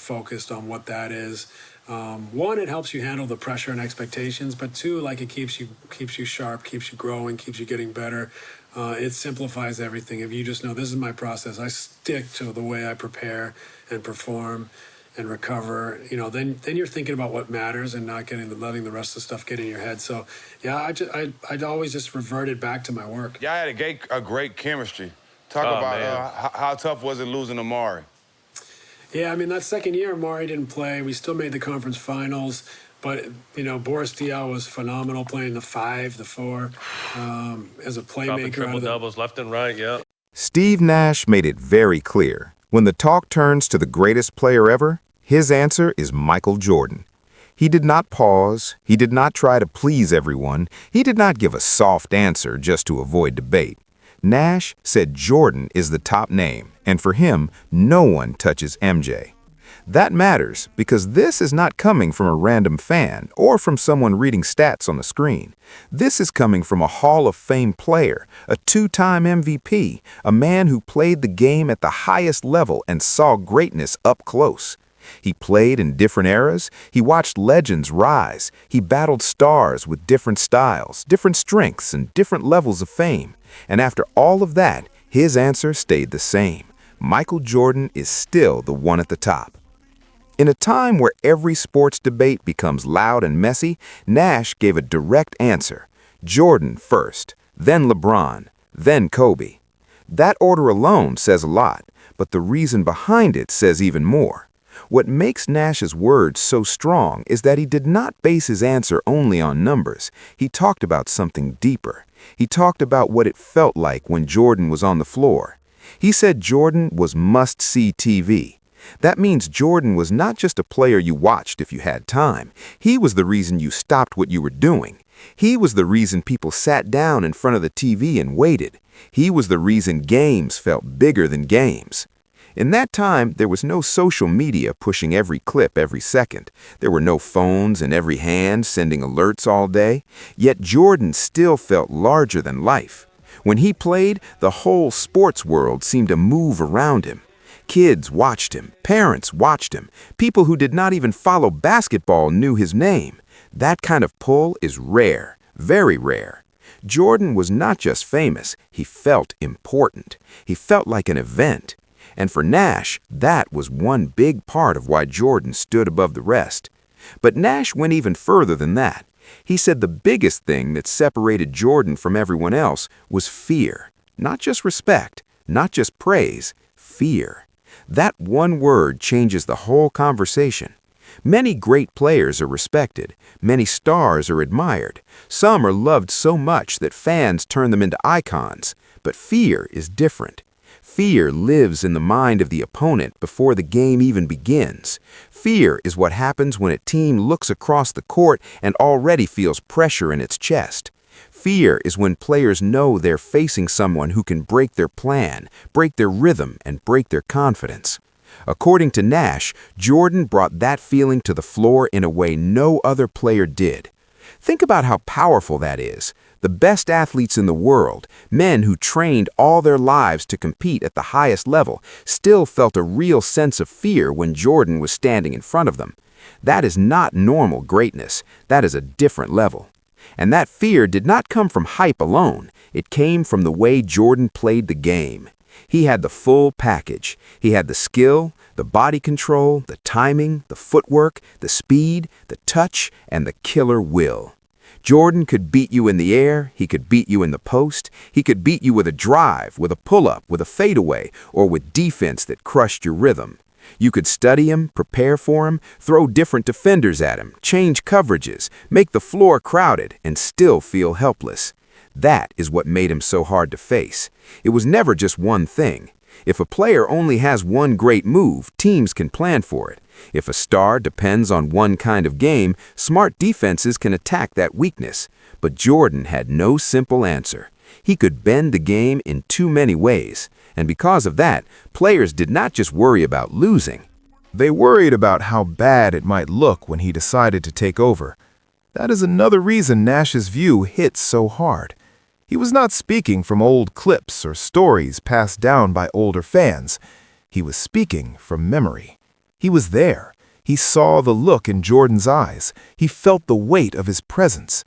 focused on what that is. One, it helps you handle the pressure and expectations, but two, like it keeps you sharp, keeps you growing, keeps you getting better. It simplifies everything. If you just know this is my process, I stick to the way I prepare and perform and recover, then you're thinking about what matters and not letting the rest of the stuff get in your head. So, yeah, I'd always just reverted back to my work. Y'all had a great chemistry. Talk about how tough was it losing Amari? Yeah, I mean, that second year, Amari didn't play. We still made the conference finals. But, Boris Diaw was phenomenal playing the 5, the 4, as a playmaker. Triple doubles left and right, yeah. Steve Nash made it very clear. When the talk turns to the greatest player ever, his answer is Michael Jordan. He did not pause. He did not try to please everyone. He did not give a soft answer just to avoid debate. Nash said Jordan is the top name, and for him, no one touches MJ. That matters because this is not coming from a random fan or from someone reading stats on the screen. This is coming from a Hall of Fame player, a 2-time MVP, a man who played the game at the highest level and saw greatness up close. He played in different eras. He watched legends rise. He battled stars with different styles, different strengths, and different levels of fame. And after all of that, his answer stayed the same. Michael Jordan is still the one at the top. In a time where every sports debate becomes loud and messy, Nash gave a direct answer. Jordan first, then LeBron, then Kobe. That order alone says a lot, but the reason behind it says even more. What makes Nash's words so strong is that he did not base his answer only on numbers. He talked about something deeper. He talked about what it felt like when Jordan was on the floor. He said Jordan was must-see TV. That means Jordan was not just a player you watched if you had time. He was the reason you stopped what you were doing. He was the reason people sat down in front of the TV and waited. He was the reason games felt bigger than games. In that time, there was no social media pushing every clip every second. There were no phones in every hand sending alerts all day. Yet Jordan still felt larger than life. When he played, the whole sports world seemed to move around him. Kids watched him. Parents watched him. People who did not even follow basketball knew his name. That kind of pull is rare, very rare. Jordan was not just famous. He felt important. He felt like an event. And for Nash, that was one big part of why Jordan stood above the rest. But Nash went even further than that. He said the biggest thing that separated Jordan from everyone else was fear. Not just respect, not just praise, fear. That one word changes the whole conversation. Many great players are respected. Many stars are admired. Some are loved so much that fans turn them into icons. But fear is different. Fear lives in the mind of the opponent before the game even begins. Fear is what happens when a team looks across the court and already feels pressure in its chest. Fear is when players know they're facing someone who can break their plan, break their rhythm, and break their confidence. According to Nash, Jordan brought that feeling to the floor in a way no other player did. Think about how powerful that is. The best athletes in the world, men who trained all their lives to compete at the highest level, still felt a real sense of fear when Jordan was standing in front of them. That is not normal greatness. That is a different level. And that fear did not come from hype alone. It came from the way Jordan played the game. He had the full package. He had the skill, the body control, the timing, the footwork, the speed, the touch, and the killer will. Jordan could beat you in the air, he could beat you in the post, he could beat you with a drive, with a pull-up, with a fadeaway, or with defense that crushed your rhythm. You could study him, prepare for him, throw different defenders at him, change coverages, make the floor crowded, and still feel helpless. That is what made him so hard to face. It was never just one thing. If a player only has one great move, teams can plan for it. If a star depends on one kind of game, smart defenses can attack that weakness. But Jordan had no simple answer. He could bend the game in too many ways. And because of that, players did not just worry about losing. They worried about how bad it might look when he decided to take over. That is another reason Nash's view hit so hard. He was not speaking from old clips or stories passed down by older fans. He was speaking from memory. He was there. He saw the look in Jordan's eyes. He felt the weight of his presence.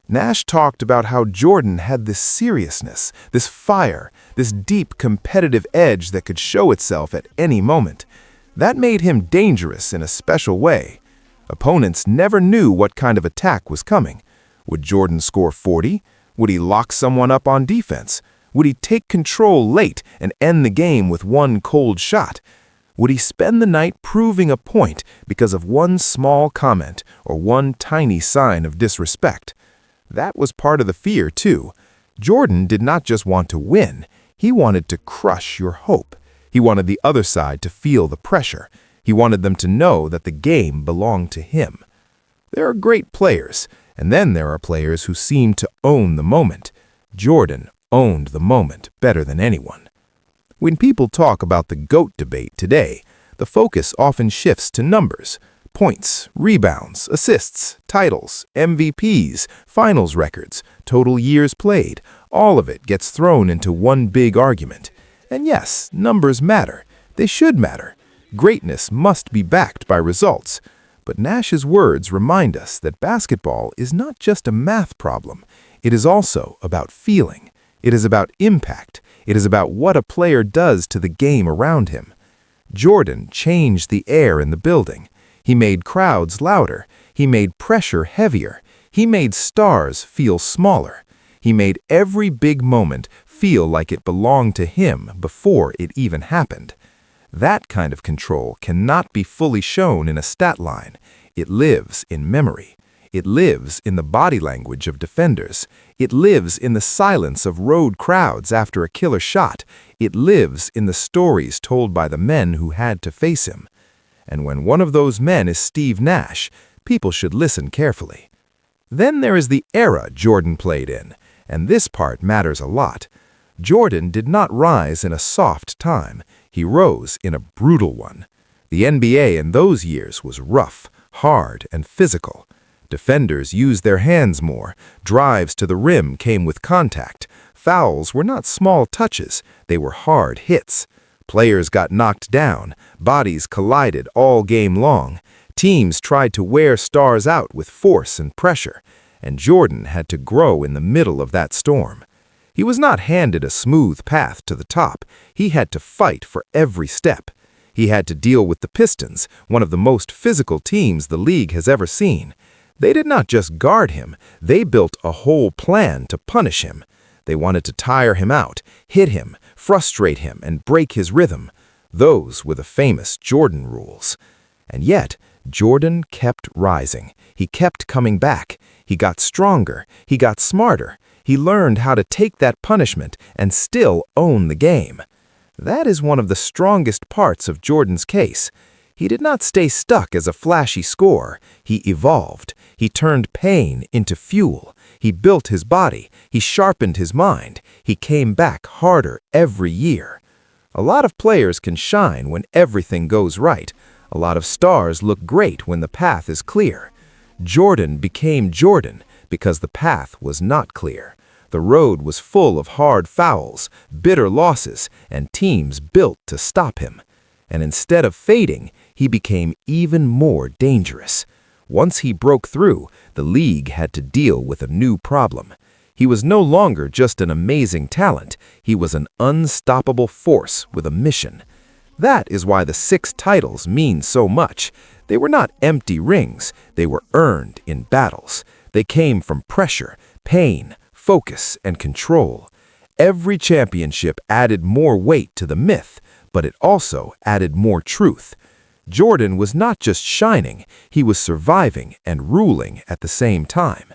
Nash talked about how Jordan had this seriousness, this fire, this deep competitive edge that could show itself at any moment. That made him dangerous in a special way. Opponents never knew what kind of attack was coming. Would Jordan score 40? Would he lock someone up on defense? Would he take control late and end the game with one cold shot? Would he spend the night proving a point because of one small comment or one tiny sign of disrespect? That was part of the fear, too. Jordan did not just want to win. He wanted to crush your hope. He wanted the other side to feel the pressure. He wanted them to know that the game belonged to him. There are great players, and then there are players who seem to own the moment. Jordan owned the moment better than anyone. When people talk about the GOAT debate today, the focus often shifts to numbers. Points, rebounds, assists, titles, MVPs, finals records, total years played, all of it gets thrown into one big argument. And yes, numbers matter. They should matter. Greatness must be backed by results. But Nash's words remind us that basketball is not just a math problem. It is also about feeling. It is about impact. It is about what a player does to the game around him. Jordan changed the air in the building. He made crowds louder. He made pressure heavier. He made stars feel smaller. He made every big moment feel like it belonged to him before it even happened. That kind of control cannot be fully shown in a stat line. It lives in memory. It lives in the body language of defenders. It lives in the silence of road crowds after a killer shot. It lives in the stories told by the men who had to face him. And when one of those men is Steve Nash, people should listen carefully. Then there is the era Jordan played in, and this part matters a lot. Jordan did not rise in a soft time. He rose in a brutal one. The NBA in those years was rough, hard, and physical. Defenders used their hands more. Drives to the rim came with contact. Fouls were not small touches. They were hard hits. Players got knocked down. Bodies collided all game long. Teams tried to wear stars out with force and pressure, and Jordan had to grow in the middle of that storm. He was not handed a smooth path to the top. He had to fight for every step. He had to deal with the Pistons, one of the most physical teams the league has ever seen. They did not just guard him, they built a whole plan to punish him. They wanted to tire him out, hit him, frustrate him, and break his rhythm. Those were the famous Jordan rules. And yet, Jordan kept rising. He kept coming back. He got stronger. He got smarter. He learned how to take that punishment and still own the game. That is one of the strongest parts of Jordan's case. He did not stay stuck as a flashy scorer. He evolved. He turned pain into fuel. He built his body. He sharpened his mind. He came back harder every year. A lot of players can shine when everything goes right. A lot of stars look great when the path is clear. Jordan became Jordan because the path was not clear. The road was full of hard fouls, bitter losses, and teams built to stop him. And instead of fading, he became even more dangerous. Once he broke through, the league had to deal with a new problem. He was no longer just an amazing talent. He was an unstoppable force with a mission. That is why the 6 titles mean so much. They were not empty rings. They were earned in battles. They came from pressure, pain, focus, and control. Every championship added more weight to the myth, but it also added more truth. Jordan was not just shining, he was surviving and ruling at the same time.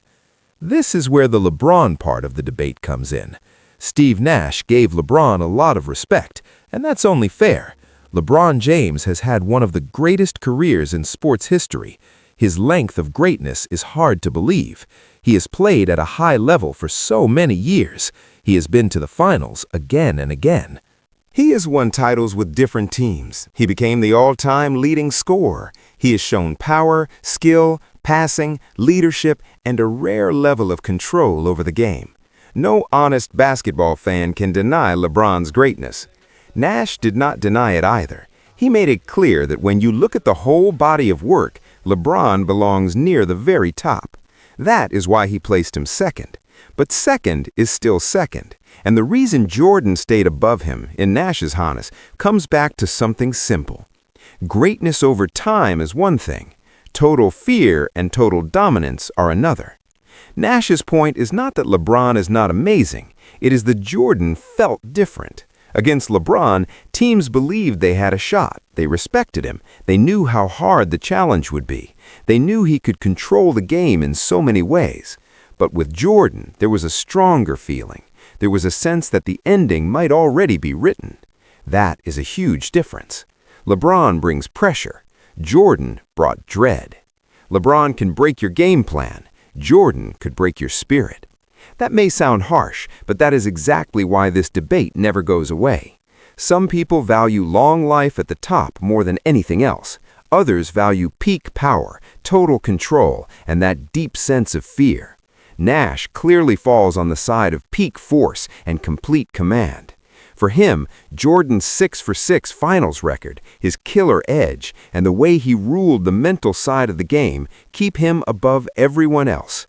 This is where the LeBron part of the debate comes in. Steve Nash gave LeBron a lot of respect, and that's only fair. LeBron James has had one of the greatest careers in sports history. His length of greatness is hard to believe. He has played at a high level for so many years. He has been to the finals again and again. He has won titles with different teams. He became the all-time leading scorer. He has shown power, skill, passing, leadership, and a rare level of control over the game. No honest basketball fan can deny LeBron's greatness. Nash did not deny it either. He made it clear that when you look at the whole body of work, LeBron belongs near the very top. That is why he placed him second. But second is still second. And the reason Jordan stayed above him, in Nash's harness, comes back to something simple. Greatness over time is one thing. Total fear and total dominance are another. Nash's point is not that LeBron is not amazing. It is that Jordan felt different. Against LeBron, teams believed they had a shot. They respected him. They knew how hard the challenge would be. They knew he could control the game in so many ways. But with Jordan, there was a stronger feeling. There was a sense that the ending might already be written. That is a huge difference. LeBron brings pressure. Jordan brought dread. LeBron can break your game plan. Jordan could break your spirit. That may sound harsh, but that is exactly why this debate never goes away. Some people value long life at the top more than anything else. Others value peak power, total control, and that deep sense of fear. Nash clearly falls on the side of peak force and complete command. For him, Jordan's 6-for-6 finals record, his killer edge, and the way he ruled the mental side of the game keep him above everyone else.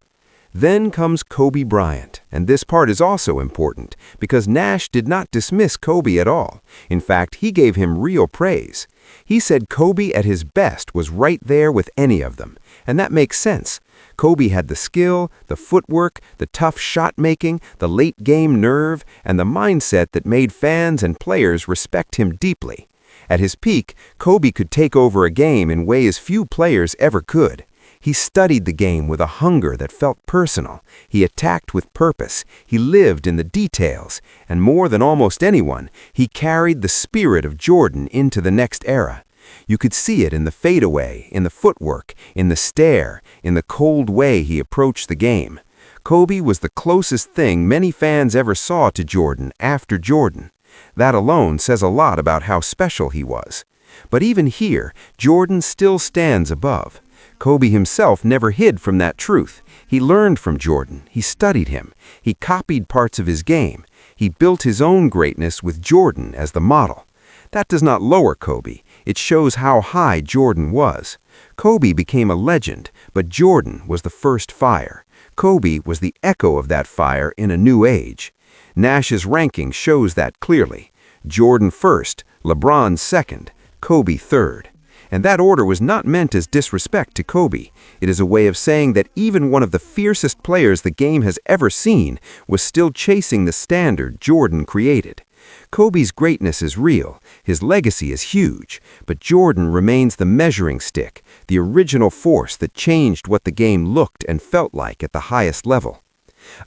Then comes Kobe Bryant, and this part is also important because Nash did not dismiss Kobe at all. In fact, he gave him real praise. He said Kobe at his best was right there with any of them, and that makes sense. Kobe had the skill, the footwork, the tough shot-making, the late-game nerve, and the mindset that made fans and players respect him deeply. At his peak, Kobe could take over a game in ways few players ever could. He studied the game with a hunger that felt personal. He attacked with purpose. He lived in the details. And more than almost anyone, he carried the spirit of Jordan into the next era. You could see it in the fadeaway, in the footwork, in the stare, in the cold way he approached the game. Kobe was the closest thing many fans ever saw to Jordan after Jordan. That alone says a lot about how special he was. But even here, Jordan still stands above. Kobe himself never hid from that truth. He learned from Jordan. He studied him. He copied parts of his game. He built his own greatness with Jordan as the model. That does not lower Kobe. It shows how high Jordan was. Kobe became a legend, but Jordan was the first fire. Kobe was the echo of that fire in a new age. Nash's ranking shows that clearly. Jordan first, LeBron second, Kobe third. And that order was not meant as disrespect to Kobe. It is a way of saying that even one of the fiercest players the game has ever seen was still chasing the standard Jordan created. Kobe's greatness is real, his legacy is huge, but Jordan remains the measuring stick, the original force that changed what the game looked and felt like at the highest level.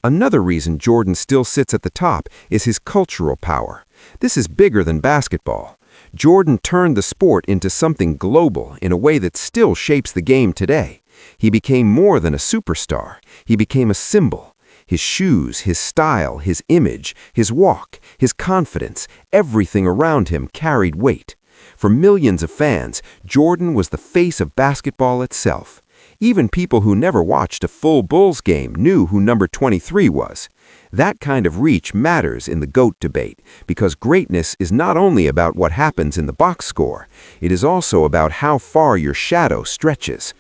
Another reason Jordan still sits at the top is his cultural power. This is bigger than basketball. Jordan turned the sport into something global in a way that still shapes the game today. He became more than a superstar. He became a symbol. His shoes, his style, his image, his walk, his confidence, everything around him carried weight. For millions of fans, Jordan was the face of basketball itself. Even people who never watched a full Bulls game knew who number 23 was. That kind of reach matters in the GOAT debate because greatness is not only about what happens in the box score, it is also about how far your shadow stretches.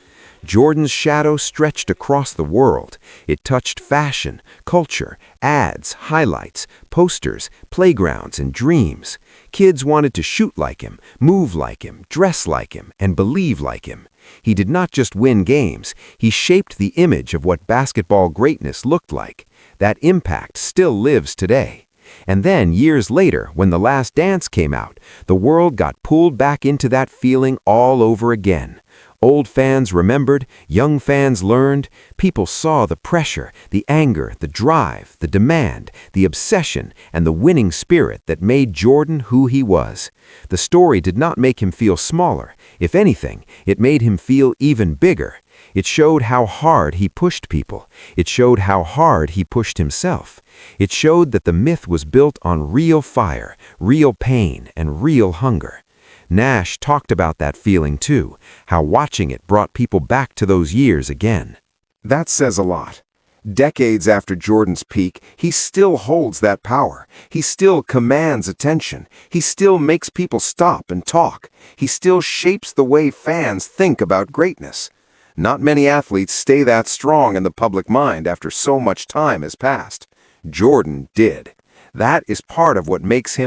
Jordan's shadow stretched across the world. It touched fashion, culture, ads, highlights, posters, playgrounds, and dreams. Kids wanted to shoot like him, move like him, dress like him, and believe like him. He did not just win games, he shaped the image of what basketball greatness looked like. That impact still lives today. And then, years later, when The Last Dance came out, the world got pulled back into that feeling all over again. Old fans remembered, young fans learned, people saw the pressure, the anger, the drive, the demand, the obsession, and the winning spirit that made Jordan who he was. The story did not make him feel smaller. If anything, it made him feel even bigger. It showed how hard he pushed people. It showed how hard he pushed himself. It showed that the myth was built on real fire, real pain, and real hunger. Nash talked about that feeling too, how watching it brought people back to those years again. That says a lot. Decades after Jordan's peak, he still holds that power. He still commands attention. He still makes people stop and talk. He still shapes the way fans think about greatness. Not many athletes stay that strong in the public mind after so much time has passed. Jordan did. That is part of what makes him